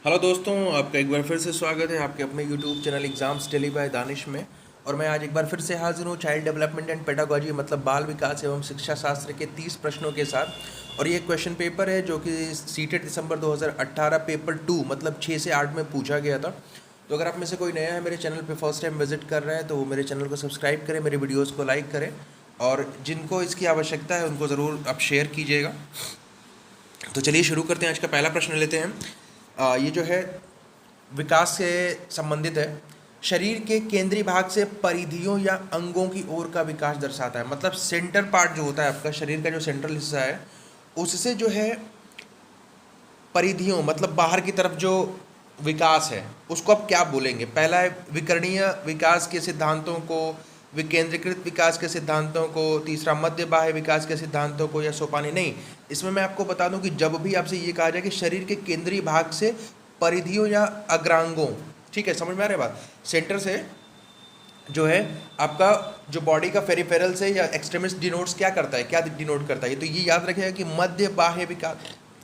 Hello दोस्तों, आपका एक बार फिर से स्वागत है आपके अपने YouTube channel exams daily by Danish में। और मैं आज एक बार फिर से हाजिर हूँ चाइल्ड डेवलपमेंट एंड पेडागोजी मतलब बाल विकास एवं शिक्षा शास्त्र के 30 प्रश्नों के साथ। और ये क्वेश्चन पेपर है जो कि सीटेट दिसंबर 2018 पेपर 2 मतलब 6 से 8 में पूछा गया था। तो अगर आप में से कोई नया है मेरे चैनल पर फर्स्ट टाइम विजिट कर रहा है तो वो मेरे चैनल को सब्सक्राइब करें, मेरे वीडियोज़ को लाइक करें और जिनको इसकी आवश्यकता है उनको ज़रूर आप शेयर कीजिएगा। तो चलिए शुरू करते हैं। आज का पहला प्रश्न लेते हैं। ये जो है विकास से संबंधित है। शरीर के केंद्रीय भाग से परिधियों या अंगों की ओर का विकास दर्शाता है। मतलब सेंटर पार्ट जो होता है आपका शरीर का जो सेंट्रल हिस्सा है उससे जो है परिधियों मतलब बाहर की तरफ जो विकास है उसको आप क्या बोलेंगे। पहला है विकर्णीय विकास के सिद्धांतों को, विकेंद्रीकृत विकास के सिद्धांतों को, तीसरा मध्य बाह्य विकास के सिद्धांतों को, या सोपानी। नहीं, इसमें मैं आपको बता दूं कि जब भी आपसे ये कहा जाए कि शरीर के केंद्रीय भाग से परिधियों या अग्रांगों, ठीक है, समझ में आ रही है बात। सेंटर से जो है आपका जो बॉडी का फेरिफेरल से या एक्सट्रीमिस्ट डिनोट्स क्या करता है, क्या डिनोट करता है, तो ये याद रखिएगा कि मध्य बाह्य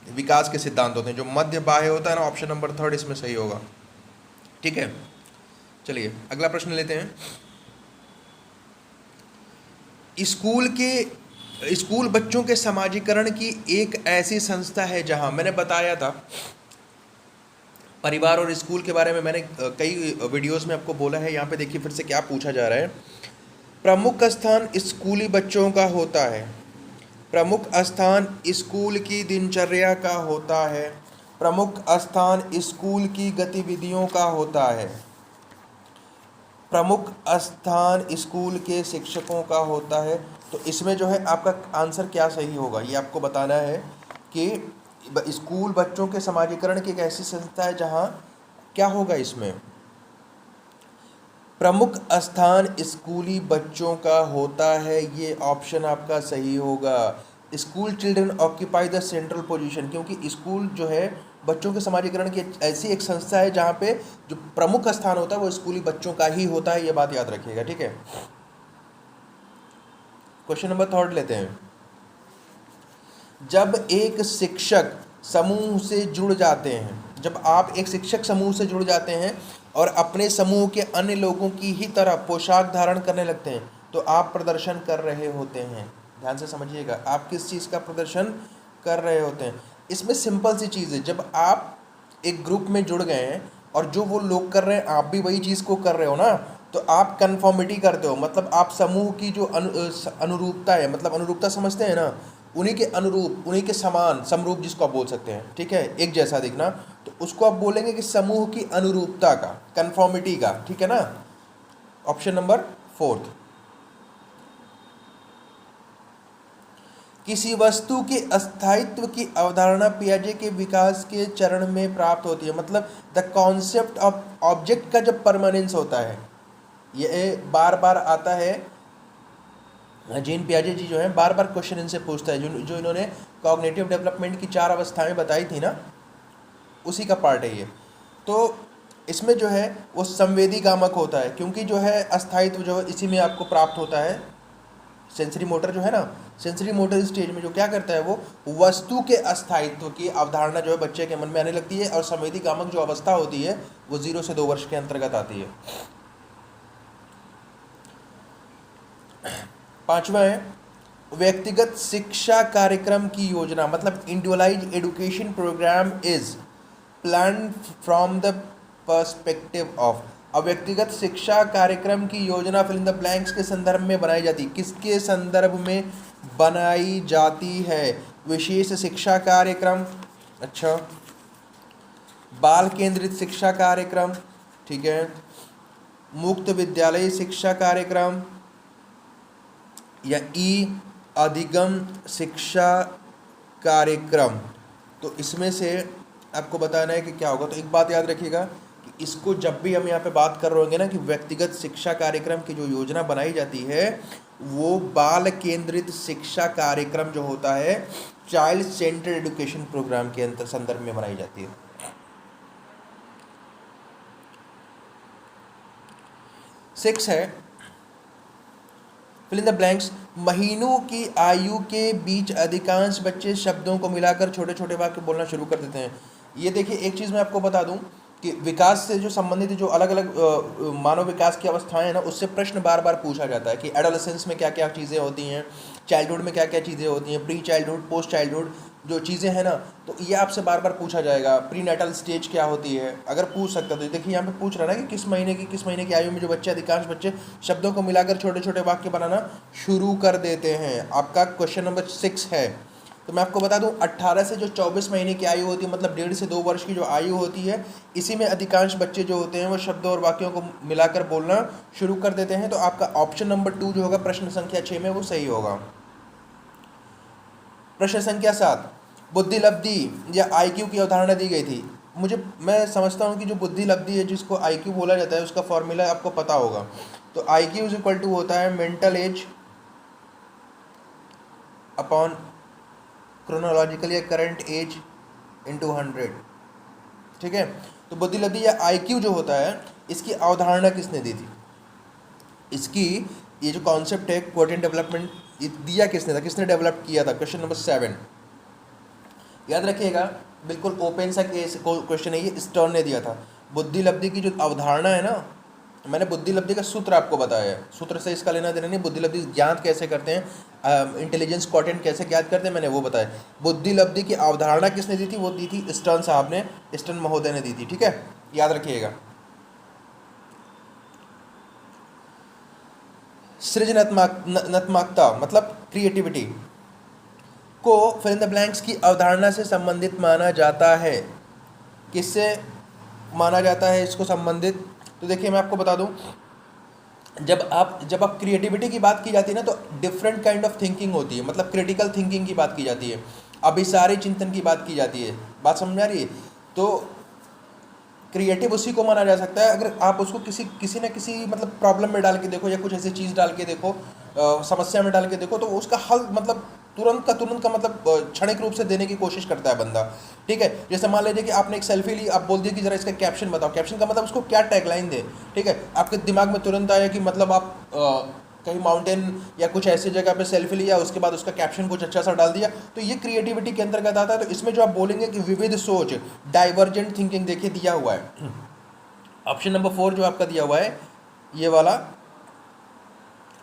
विकास के सिद्धांत होते हैं। जो मध्य बाह्य होता है ना, ऑप्शन नंबर 3 इसमें सही होगा। ठीक है, चलिए अगला प्रश्न लेते हैं। स्कूल बच्चों के समाजीकरण की एक ऐसी संस्था है जहां, मैंने बताया था परिवार और स्कूल के बारे में, मैंने कई वीडियोस में आपको बोला है। यहाँ पे देखिए फिर से क्या पूछा जा रहा है। प्रमुख स्थान स्कूली बच्चों का होता है। प्रमुख स्थान स्कूल की दिनचर्या का होता है। प्रमुख स्थान स्कूल की गतिविधियों का होता है। प्रमुख स्थान स्कूल के शिक्षकों का होता है। तो इसमें जो है आपका आंसर क्या सही होगा ये आपको बताना है कि स्कूल बच्चों के समाजीकरण की एक ऐसी संस्था है जहां क्या होगा। इसमें प्रमुख स्थान स्कूली बच्चों का होता है, ये ऑप्शन आपका सही होगा। School children occupy the central position, क्योंकि स्कूल जो है बच्चों के समाजीकरण की ऐसी एक संस्था है जहाँ पे जो प्रमुख स्थान होता है वो स्कूली बच्चों का ही होता है। ये बात याद रखिएगा, ठीक है। क्वेश्चन नंबर 3 लेते हैं। जब एक शिक्षक समूह से जुड़ जाते हैं, जब आप एक शिक्षक समूह से जुड़ जाते हैं और अपने समूह के अन्य लोगों की ही तरह पोशाक धारण करने लगते हैं तो आप प्रदर्शन कर रहे होते हैं। ध्यान से समझिएगा, आप किस चीज़ का प्रदर्शन कर रहे होते हैं। इसमें सिंपल सी चीज़ है, जब आप एक ग्रुप में जुड़ गए हैं और जो वो लोग कर रहे हैं आप भी वही चीज़ को कर रहे हो ना, तो आप कन्फॉर्मिटी करते हो। मतलब आप समूह की जो अनुरूपता है, मतलब अनुरूपता समझते हैं ना, उन्हीं के अनुरूप, उन्हीं के समान, समरूप जिसको आप बोल सकते हैं, ठीक है, एक जैसा दिखना, तो उसको आप बोलेंगे कि समूह की अनुरूपता का, कन्फॉर्मिटी का, ठीक है ना। Option number 4। किसी वस्तु के अस्थायित्व की अवधारणा पियाजे के विकास के चरण में प्राप्त होती है। मतलब द कॉन्सेप्ट ऑफ ऑब्जेक्ट का जब परमानेंस होता है, ये बार बार आता है। जीन पियाजे जी जो है बार बार क्वेश्चन इनसे पूछता है, जो इन्होंने कॉग्निटिव डेवलपमेंट की 4 अवस्थाएं बताई थी ना, उसी का पार्ट है ये। तो इसमें जो है वो संवेदी गामक होता है, क्योंकि जो है अस्थायित्व जो है इसी में आपको प्राप्त होता है। सेंसरी मोटर जो है ना, सेंसरी मोटर स्टेज में जो क्या करता है वो वस्तु के अस्थायित्व की अवधारणा जो है बच्चे के मन में आने लगती है। और संवेदी गामक जो अवस्था होती है वो 0 से 2 वर्ष के अंतर्गत आती है। 5वां है व्यक्तिगत शिक्षा कार्यक्रम की योजना। मतलब individualized education program is plan from the perspective of. अब व्यक्तिगत शिक्षा कार्यक्रम की योजना फिल इन द ब्लैंक्स के संदर्भ में बनाई जाती है। किसके संदर्भ में बनाई जाती है? विशेष शिक्षा कार्यक्रम, अच्छा, बाल केंद्रित शिक्षा कार्यक्रम, ठीक है, मुक्त विद्यालय शिक्षा कार्यक्रम, या अधिगम शिक्षा कार्यक्रम। तो इसमें से आपको बताना है कि क्या होगा। तो एक बात याद रखिएगा कि इसको जब भी हम यहाँ पे बात कर रहे होंगे ना कि व्यक्तिगत शिक्षा कार्यक्रम की जो योजना बनाई जाती है वो बाल केंद्रित शिक्षा कार्यक्रम जो होता है, चाइल्ड सेंटर्ड एजुकेशन प्रोग्राम के अंतर संदर्भ में बनाई जाती है। 6 है फिल इन द ब्लैंक्स। महीनों की आयु के बीच अधिकांश बच्चे शब्दों को मिलाकर छोटे छोटे वाक्य बोलना शुरू कर देते हैं। ये देखिए, एक चीज़ मैं आपको बता दूं कि विकास से जो संबंधित जो अलग अलग मानव विकास की अवस्थाएं हैं ना, उससे प्रश्न बार बार पूछा जाता है कि एडोलेसेंस में क्या क्या चीज़ें होती हैं, चाइल्डहुड में क्या क्या चीज़ें होती हैं, प्री चाइल्डहुड, पोस्ट चाइल्डहुड जो चीज़ें हैं ना, तो ये आपसे बार बार पूछा जाएगा। प्री नेटल स्टेज क्या होती है, अगर पूछ सकता तो देखिए यहाँ पे पूछ रहा है ना कि किस महीने की आयु में जो बच्चे, अधिकांश बच्चे शब्दों को मिलाकर छोटे छोटे वाक्य बनाना शुरू कर देते हैं। आपका क्वेश्चन नंबर 6 है। तो मैं आपको बता दूं, 18 से जो 24 महीने की आयु होती है, मतलब 1.5 से 2 वर्ष की जो आयु होती है, इसी में अधिकांश बच्चे जो होते हैं वो शब्दों और वाक्यों को मिलाकर बोलना शुरू कर देते हैं। तो आपका ऑप्शन नंबर 2 जो होगा प्रश्न संख्या 6 में, वो सही होगा। प्रश्न संख्या 7, बुद्धि लब्धि या आईक्यू की अवधारणा दी गई थी। मैं समझता हूँ कि जो बुद्धि लब्धि है, जिसको आईक्यू बोला जाता है, उसका फॉर्मूला आपको पता होगा। तो आईक्यू इज इक्वल टू होता है मेंटल एज अपॉन क्रोनोलॉजिकल या करंट एज इंटू 100। ठीक है, तो बुद्धि लब्धि या आईक्यू जो होता है, इसकी अवधारणा किसने दी थी? इसकी ये जो कॉन्सेप्ट है क्वोटिएंट डेवलपमेंट, ये दिया किसने था, किसने डेवलप किया था? क्वेश्चन नंबर 7 याद रखिएगा, बिल्कुल ओपन सा क्वेश्चन है ये, स्टर्न ने दिया था। बुद्धि लब्धि की जो अवधारणा है ना, मैंने बुद्धि लब्धि का सूत्र आपको बताया है, सूत्र से इसका लेना देना नहीं। बुद्धि लब्धि ज्ञात कैसे करते हैं, इंटेलिजेंस क्वोटिएंट कैसे ज्ञात करते हैं, मैंने वो बताया। बुद्धि लब्धि की अवधारणा किसने दी थी? वो दी थी स्टर्न साहब ने, स्टर्न महोदय ने दी थी। ठीक है, याद रखिएगा। सृजनात्मकता मतलब क्रिएटिविटी को फिल इन द ब्लैंक्स की अवधारणा से संबंधित माना जाता है। किससे माना जाता है इसको संबंधित? तो देखिए मैं आपको बता दूं, जब आप क्रिएटिविटी की बात की जाती है ना, तो डिफरेंट काइंड ऑफ थिंकिंग होती है, मतलब क्रिटिकल थिंकिंग की बात की जाती है, अभिसारी चिंतन की बात की जाती है। बात समझ में आ रही है? तो क्रिएटिव उसी को माना जा सकता है अगर आप उसको किसी न किसी मतलब प्रॉब्लम में डाल के देखो, या कुछ ऐसी चीज़ डाल के देखो, समस्या में डाल के देखो, तो उसका हल मतलब तुरंत का मतलब क्षणिक रूप से देने की कोशिश करता है बंदा। ठीक है, जैसे मान लीजिए कि आपने एक सेल्फी ली, आप बोल दिए कि जरा इसका कैप्शन बताओ, कैप्शन का मतलब उसको क्या टैगलाइन दे। ठीक है, आपके दिमाग में तुरंत आया कि मतलब आप कहीं माउंटेन या कुछ ऐसी जगह पे सेल्फी लिया, उसके बाद उसका कैप्शन कुछ अच्छा सा डाल दिया, तो ये क्रिएटिविटी के अंतर्गत आता है। तो इसमें जो आप बोलेंगे कि विविध सोच, डाइवर्जेंट थिंकिंग, देखिए दिया हुआ है ऑप्शन नंबर 4 जो आपका दिया हुआ है ये वाला,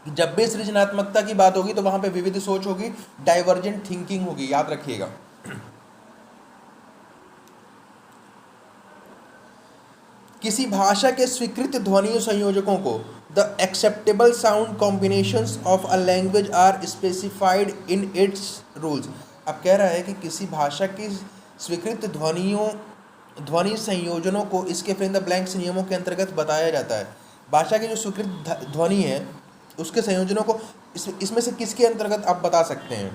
जब भी सृजनात्मकता की बात होगी तो वहां पे विविध सोच होगी, डाइवर्जेंट थिंकिंग होगी, याद रखिएगा। किसी भाषा के स्वीकृत ध्वनि संयोजकों को the acceptable sound combinations of a language are specified in its rules. अब कह रहा है कि किसी भाषा की स्वीकृत ध्वनि संयोजनों को इसके फिल इन द ब्लैंक्स नियमों के अंतर्गत बताया जाता है। भाषा की जो स्वीकृत ध्वनि है उसके संयोजनों को इसमें से किसके अंतर्गत आप बता सकते हैं?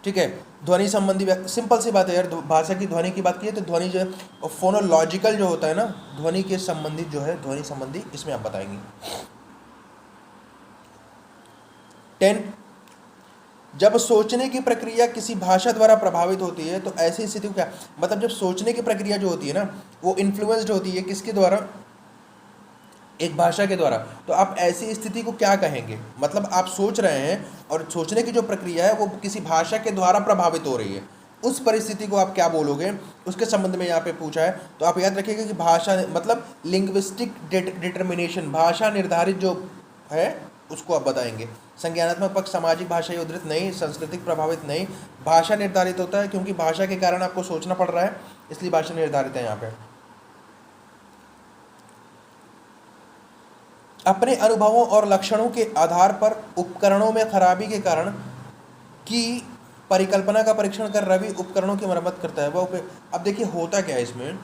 ठीक है, ध्वनि संबंधी, सिंपल सी बात है यार, भाषा की ध्वनि की बात की है तो ध्वनि जो है, और फोनोलॉजिकल जो होता है ना, ध्वनि के संबंधित जो है, ध्वनि संबंधी, इसमें आप बताएंगे। 10, जब सोचने की प्रक्रिया किसी भाषा द्वारा प्रभावित होती है तो ऐसी स्थिति को क्या, मतलब जब सोचने की प्रक्रिया जो होती है ना, वो इन्फ्लुएंस्ड होती है किसके द्वारा? एक भाषा के द्वारा। तो आप ऐसी स्थिति को क्या कहेंगे? मतलब आप सोच रहे हैं और सोचने की जो प्रक्रिया है वो किसी भाषा के द्वारा प्रभावित हो रही है, उस परिस्थिति को आप क्या बोलोगे, उसके संबंध में यहाँ पे पूछा है। तो आप याद रखिएगा कि भाषा मतलब लिंग्विस्टिक डिटर्मिनेशन, भाषा निर्धारित जो है उसको आप बताएंगे। संज्ञानात्मक पक्ष सामाजिक भाषा उद्धृत नहीं, सांस्कृतिक प्रभावित नहीं, भाषा निर्धारित होता है, क्योंकि भाषा के कारण आपको सोचना पड़ रहा है, इसलिए भाषा निर्धारित है यहाँ पे। अपने अनुभवों और लक्षणों के आधार पर उपकरणों में खराबी के कारण की परिकल्पना का परीक्षण कर रवि उपकरणों की मरम्मत करता है। वह अब देखिए होता क्या है इसमें,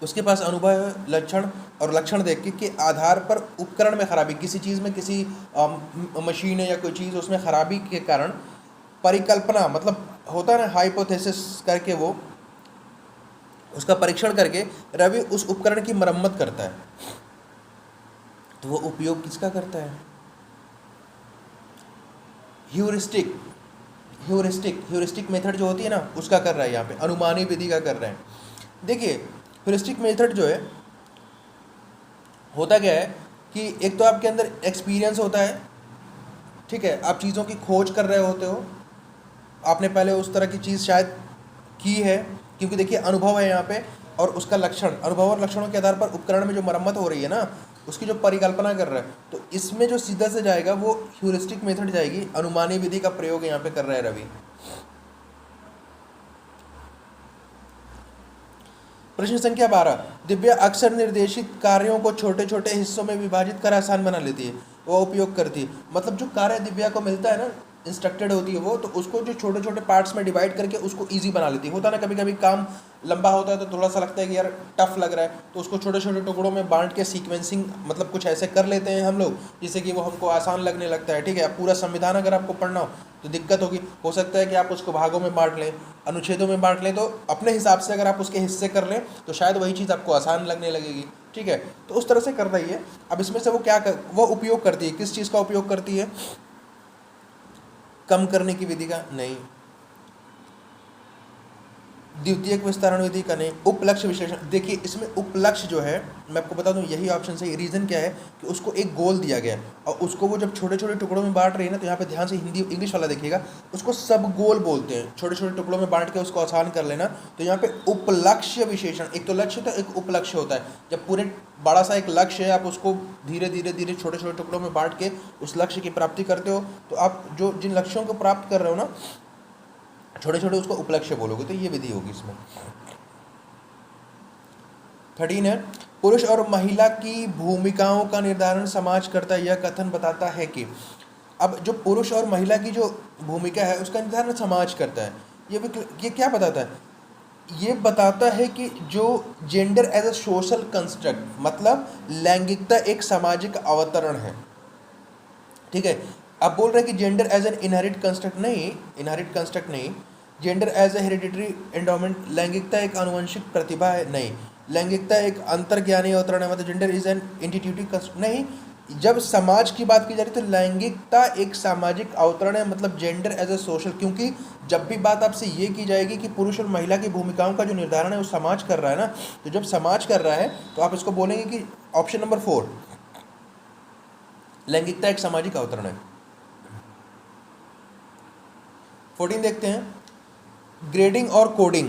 उसके पास अनुभव, लक्षण और लक्षण देख के आधार पर उपकरण में खराबी, किसी चीज़ में, किसी मशीन है या कोई चीज़, उसमें खराबी के कारण परिकल्पना, मतलब होता है ना हाइपोथेसिस करके, वो उसका परीक्षण करके रवि उस उपकरण की मरम्मत करता है। तो वो उपयोग किसका करता है? ह्यूरिस्टिक मेथड जो होती है ना, उसका कर रहा है यहाँ पे, अनुमानी विधि का कर रहे हैं। देखिए ह्यूरिस्टिक मेथड जो है, होता क्या है कि एक तो आपके अंदर एक्सपीरियंस होता है, ठीक है, आप चीज़ों की खोज कर रहे होते हो, आपने पहले उस तरह की चीज़ शायद की है, क्योंकि देखिए अनुभव है यहाँ पे और उसका लक्षण, अनुभव और लक्षणों के आधार पर उपकरण में जो मरम्मत हो रही है ना उसकी जो परिकल्पना कर रहा है, तो इसमें जो सीधा से जाएगा वो ह्यूरिस्टिक मेथड जाएगी, अनुमानी विधि का प्रयोग यहाँ पे कर रहा है रवि। प्रश्न संख्या 12, दिव्या अक्सर निर्देशित कार्यों को छोटे छोटे हिस्सों में विभाजित कर आसान बना लेती है, वो उपयोग करती है। मतलब जो कार्य दिव्या को मिलता है ना, इंस्ट्रक्टेड होती है वो, तो उसको जो छोटे छोटे पार्ट्स में डिवाइड करके उसको इजी बना लेती है। होता है ना कभी कभी काम लंबा होता है तो थोड़ा सा लगता है कि यार टफ लग रहा है, तो उसको छोटे छोटे टुकड़ों में बांट के सीक्वेंसिंग मतलब कुछ ऐसे कर लेते हैं हम लोग जिससे कि वो हमको आसान लगने लगता है। ठीक है, अब पूरा संविधान अगर आपको पढ़ना हो तो दिक्कत होगी, हो सकता है कि आप उसको भागों में बांट लें, अनुच्छेदों में बांट लें, तो अपने हिसाब से अगर आप उसके हिस्से कर लें तो शायद वही चीज़ आपको आसान लगने लगेगी। ठीक है, तो उस तरह से कर रही है। अब इसमें से वो क्या वो उपयोग करती है, किस चीज़ का उपयोग करती है, कम करने की विधि का नहीं, द्वितीयक विस्तारण विधि का नहीं, उपलक्ष्य विश्लेषण। देखिए इसमें उपलक्ष्य जो है मैं आपको बता दूं यही ऑप्शन सही। रीज़न क्या है कि उसको एक गोल दिया गया है और उसको वो जब छोटे छोटे टुकड़ों में बांट रही है ना, तो यहाँ पे ध्यान से हिंदी इंग्लिश वाला देखिएगा, उसको सब गोल बोलते हैं, छोटे छोटे टुकड़ों में बांट के उसको आसान कर लेना। तो यहाँ पे उपलक्ष्य विशेषण, एक तो लक्ष्य होता है एक उपलक्ष्य होता है। जब पूरे बड़ा सा एक लक्ष्य है, आप उसको धीरे धीरे धीरे छोटे छोटे टुकड़ों में बांट के उस लक्ष्य की प्राप्ति करते हो, तो आप जो जिन लक्ष्यों को प्राप्त कर रहे हो ना छोटे छोटे, उसको उपलक्ष्य बोलोगे, तो ये विधि होगी इसमें। 13 है, पुरुष और महिला की भूमिकाओं का निर्धारण समाज करता है, यह कथन बताता है कि। अब जो पुरुष और महिला की जो भूमिका है उसका निर्धारण समाज करता है, ये क्या बताता है, ये बताता है कि जो gender as a social construct, मतलब लैंगिकता एक सामाजिक अवतरण है। ठीक है, अब बोल रहे हैं कि gender as an inherit construct नहीं, gender as a hereditary endowment, लैंगिकता एक आनुवंशिक प्रतिभा है नहीं, लैंगिकता एक अंतर्ज्ञानी अवतरण है, मतलब जेंडर इज एन इंस्टीट्यूटिव कंस्ट्रक्ट नहीं। जब समाज की बात की जा रही है तो लैंगिकता एक सामाजिक अवतरण है, मतलब जेंडर एज ए सोशल, क्योंकि जब भी बात आपसे ये की जाएगी कि पुरुष और महिला की भूमिकाओं का जो निर्धारण है वो समाज कर रहा है ना, तो जब समाज कर रहा है तो आप इसको बोलेंगे कि ऑप्शन नंबर 4, लैंगिकता एक सामाजिक अवतरण है। 14 देखते हैं, ग्रेडिंग और कोडिंग।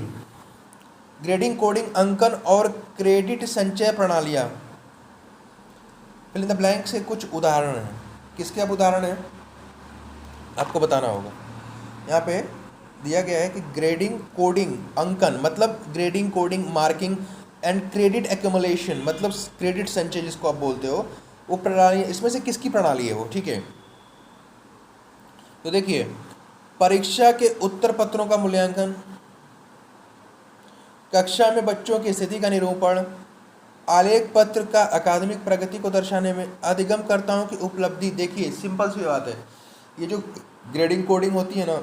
ग्रेडिंग, कोडिंग, अंकन और क्रेडिट संचय प्रणालियाँ। फिल इन द ब्लैंक से कुछ उदाहरण हैं। किसके अब उदाहरण हैं आपको बताना होगा। यहाँ पे दिया गया है कि ग्रेडिंग, कोडिंग, अंकन मतलब grading, coding, marking and credit accumulation मतलब क्रेडिट संचय जिसको आप बोलते हो, वो प्रणाली, इसमें से किसकी प्रणाली है वो। ठीक है, तो देखिए परीक्षा के उत्तर पत्रों का मूल्यांकन, कक्षा में बच्चों की स्थिति का निरूपण, आलेख पत्र का अकादमिक प्रगति को दर्शाने में, अधिगमकर्ताओं की उपलब्धि। देखिए सिंपल सी बात है, ये जो ग्रेडिंग कोडिंग होती है ना,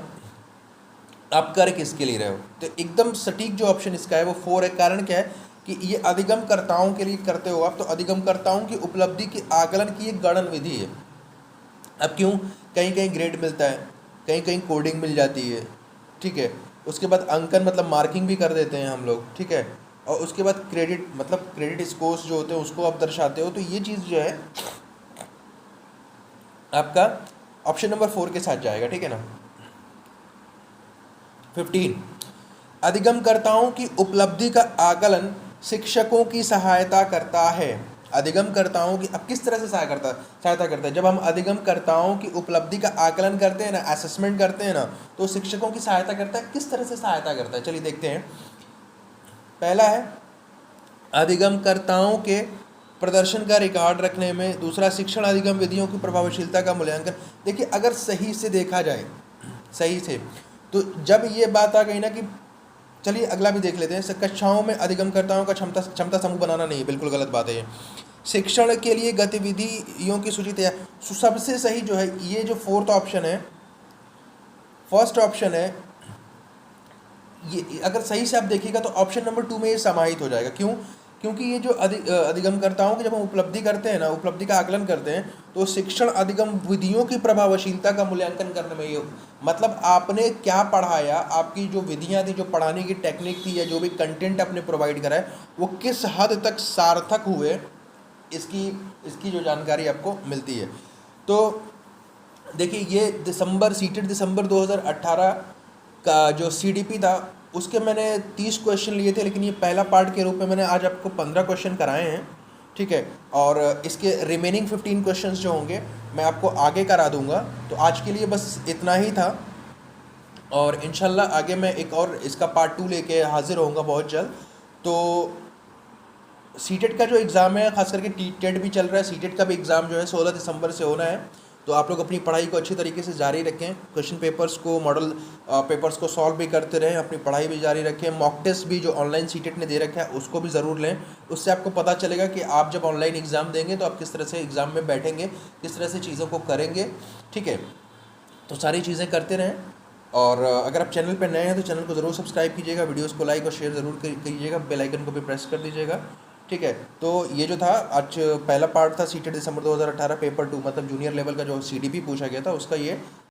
आप कर किसके लिए रहे हो, तो एकदम सटीक जो ऑप्शन इसका है वो 4 है। कारण क्या है कि ये अधिगमकर्ताओं के लिए करते हो आप, तो अधिगमकर्ताओं की उपलब्धि के आकलन की एक गणन विधि है। अब क्यों, कहीं कहीं ग्रेड मिलता है, कहीं कहीं कोडिंग मिल जाती है। ठीक है, उसके बाद अंकन मतलब मार्किंग भी कर देते हैं हम लोग। ठीक है, और उसके बाद क्रेडिट मतलब क्रेडिट स्कोर्स जो होते हैं उसको आप दर्शाते हो। तो ये चीज़ जो है आपका ऑप्शन नंबर 4 के साथ जाएगा। ठीक है ना। 15, अधिगमकर्ताओं की उपलब्धि का आकलन शिक्षकों की सहायता करता है। अधिगमकर्ताओं की अब किस तरह से सहायता करता है, जब हम अधिगमकर्ताओं की उपलब्धि का आकलन करते हैं ना, असेसमेंट करते हैं ना, तो शिक्षकों की सहायता करता है। किस तरह से सहायता करता है, चलिए देखते हैं। पहला है अधिगमकर्ताओं के प्रदर्शन का रिकॉर्ड रखने में, दूसरा शिक्षण अधिगम विधियों की प्रभावशीलता का मूल्यांकन। देखिए अगर सही से देखा जाए, सही से, तो जब ये बात आ गई ना कि चलिए अगला भी देख लेते हैं, कक्षाओं में अधिगमकर्ताओं का क्षमता समूह बनाना नहीं है, बिल्कुल गलत बात है ये। शिक्षण के लिए गतिविधियों की सूची तैयार, सबसे सही जो है ये जो 4th ऑप्शन है, फर्स्ट ऑप्शन है ये। अगर सही से आप देखिएगा तो ऑप्शन नंबर 2 में ये समाहित हो जाएगा। क्यों, क्योंकि ये जो अधिगमकर्ताओं की जब हम उपलब्धि करते हैं ना, उपलब्धि का आकलन करते हैं, तो शिक्षण अधिगम विधियों की प्रभावशीलता का मूल्यांकन करने में ये, मतलब आपने क्या पढ़ाया, आपकी जो विधियां थी, जो पढ़ाने की टेक्निक थी, या जो भी कंटेंट आपने प्रोवाइड करा है वो किस हद तक सार्थक हुए, इसकी जो जानकारी आपको मिलती है। तो देखिए ये सीटेड दिसंबर 2018 का जो CDP था उसके मैंने 30 क्वेश्चन लिए थे, लेकिन ये पहला पार्ट के रूप में मैंने आज आपको 15 क्वेश्चन कराए हैं, ठीक है। और इसके रिमेनिंग 15 क्वेश्चंस जो होंगे मैं आपको आगे करा दूंगा। तो आज के लिए बस इतना ही था, और इंशाल्लाह आगे मैं एक और इसका पार्ट 2 लेके हाजिर होऊंगा बहुत जल्द। तो सीटेट का जो एग्ज़ाम है, खास करके टेट भी चल रहा है, सीटेट का भी एग्ज़ाम जो है 16 दिसंबर से होना है। तो आप लोग अपनी पढ़ाई को अच्छी तरीके से जारी रखें, क्वेश्चन पेपर्स को, मॉडल पेपर्स को सॉल्व भी करते रहें, अपनी पढ़ाई भी जारी रखें। मॉक टेस्ट भी जो ऑनलाइन सीटेट ने दे रखा है उसको भी ज़रूर लें। उससे आपको पता चलेगा कि आप जब ऑनलाइन एग्ज़ाम देंगे तो आप किस तरह से एग्ज़ाम में बैठेंगे, किस तरह से चीज़ों को करेंगे, ठीक है। तो सारी चीज़ें करते रहें। और अगर आप चैनल पर नए हैं तो चैनल को ज़रूर सब्सक्राइब कीजिएगा, वीडियोस को लाइक और शेयर ज़रूर कीजिएगा, बेल आइकन को भी प्रेस कर दीजिएगा, ठीक है। तो ये जो था आज पहला पार्ट था सीटेट दिसंबर 2018 पेपर 2, मतलब जूनियर लेवल का जो सीडीपी पूछा गया था उसका ये